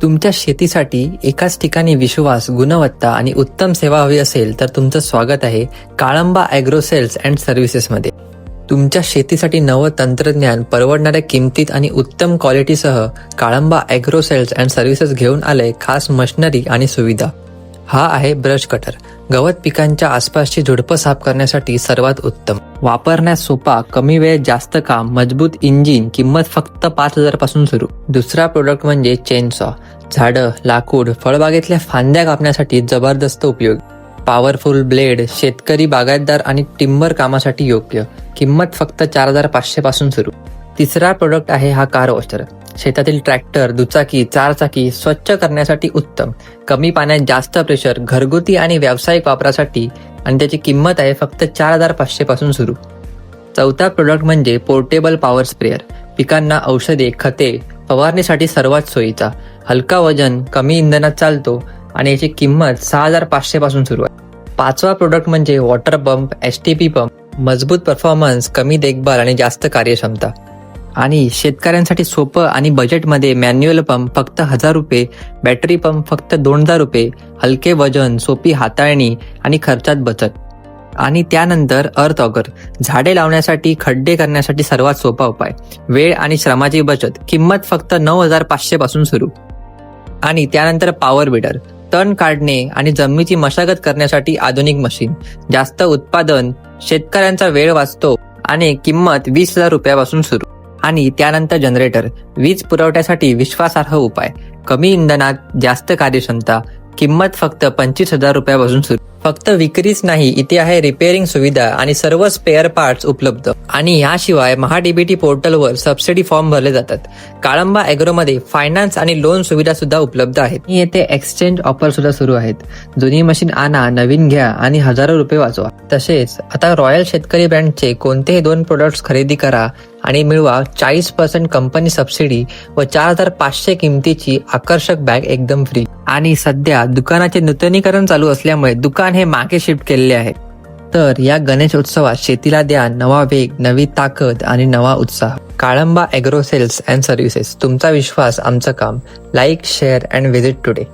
तुमच्या शेतीसाठी एकाच ठिकाणी विश्वास, गुणवत्ता आणि उत्तम सेवा हवी असेल तर तुमचं स्वागत आहे काळंबा ॲग्रो सेल्स अँड सर्व्हिसेसमध्ये. तुमच्या शेतीसाठी नवं तंत्रज्ञान, परवडणाऱ्या किमतीत आणि उत्तम क्वालिटीसह Kalamba agro sales and services घेऊन आलंय खास मशिनरी आणि सुविधा. हा आहे ब्रश कटर. गवत पिकांच्या आसपासची झुडपं साफ करण्यासाठी सर्वात उत्तम, वापरण्यास सोपा, कमी वेळेत जास्त काम, मजबूत इंजिन, किंमत फक्त 5,000 पासून सुरू. दुसरा प्रोडक्ट म्हणजे चेनसॉ. झाडं, लाकूड, फळबागेतल्या फांद्या कापण्यासाठी जबरदस्त उपयोग. पॉवरफुल ब्लेड, शेतकरी, बागायतदार आणि टिंबर कामासाठी योग्य. किंमत फक्त 4,500 पासून सुरू. तिसरा प्रोडक्ट आहे हा कार वॉशर. शेतातील ट्रॅक्टर, दुचाकी, चारचाकी स्वच्छ करण्यासाठी उत्तम. कमी पाण्यात जास्त प्रेशर, घरगुती आणि व्यावसायिक वापरासाठी, आणि त्याची किंमत आहे फक्त 4,500 पासून सुरू. चौथा प्रोडक्ट म्हणजे पोर्टेबल पॉवर स्प्रेअर. पिकांना औषधे, खते फवारणीसाठी सर्वात सोयीचा. हलका वजन, कमी इंधनात चालतो आणि याची किंमत 6,500 पासून सुरू आहे. पाचवा प्रोडक्ट म्हणजे वॉटर पंप, STP पंप. मजबूत परफॉर्मन्स, कमी देखभाल आणि जास्त कार्यक्षमता. आणि शेतकऱ्यांसाठी सोपं आणि बजेटमध्ये मॅन्युअल पंप फक्त 1,000 रुपये, बॅटरी पंप फक्त 2,000 रुपये. हलके वजन, सोपी हाताळणी आणि खर्चात बचत. आणि त्यानंतर अर्थ ऑगर. झाडे लावण्यासाठी, खड्डे करण्यासाठी सर्वात सोपा उपाय. वेळ आणि श्रमाची बचत. किंमत फक्त 9,500 पासून सुरू. आणि त्यानंतर पॉवर बीडर. तण काढणे आणि जमिनीची मशागत करण्यासाठी आधुनिक मशीन. जास्त उत्पादन, शेतकऱ्यांचा वेळ वाचतो आणि किंमत 20,000 रुपयापासून सुरू. आणि त्यानंतर जनरेटर. वीज पुरवठ्यासाठी विश्वासार्ह उपाय. कमी इंधनात जास्त कार्यक्षमता. किंमत फक्त 25,000 रुपयापासून सुरू. फक्त विक्रीच नाही, इथे आहे रिपेअरिंग सुविधा आणि सर्व स्पेअर पार्ट्स उपलब्ध. आणि याशिवाय महाडीबीटी पोर्टलवर सबसिडी फॉर्म भरले जातात. काळंबा ॲग्रोमध्ये फायनान्स आणि लोन सुविधा सुद्धा उपलब्ध आहेत. येथे एक्सचेंज ऑफर सुद्धा सुरू आहेत. जुनी मशीन आणा, नवीन घ्या आणि हजारो रुपये वाचवा. तसेच आता रॉयल शेतकरी ब्रँडचे कोणतेही 2 प्रोडक्ट्स खरेदी करा आणि मिळवा 40% कंपनी सबसिडी व 4,500 किमतीची आकर्षक बॅग एकदम फ्री. आणि सध्या दुकानाचे नूतनीकरण चालू असल्यामुळे दुकान हे मागे शिफ्ट केलेले आहे. तर या गणेशोत्सवात शेतीला द्या नवा वेग, नवी ताकद आणि नवा उत्साह. Kalamba agro sales and services. तुमचा विश्वास, आमचं काम. Like, share and visit today.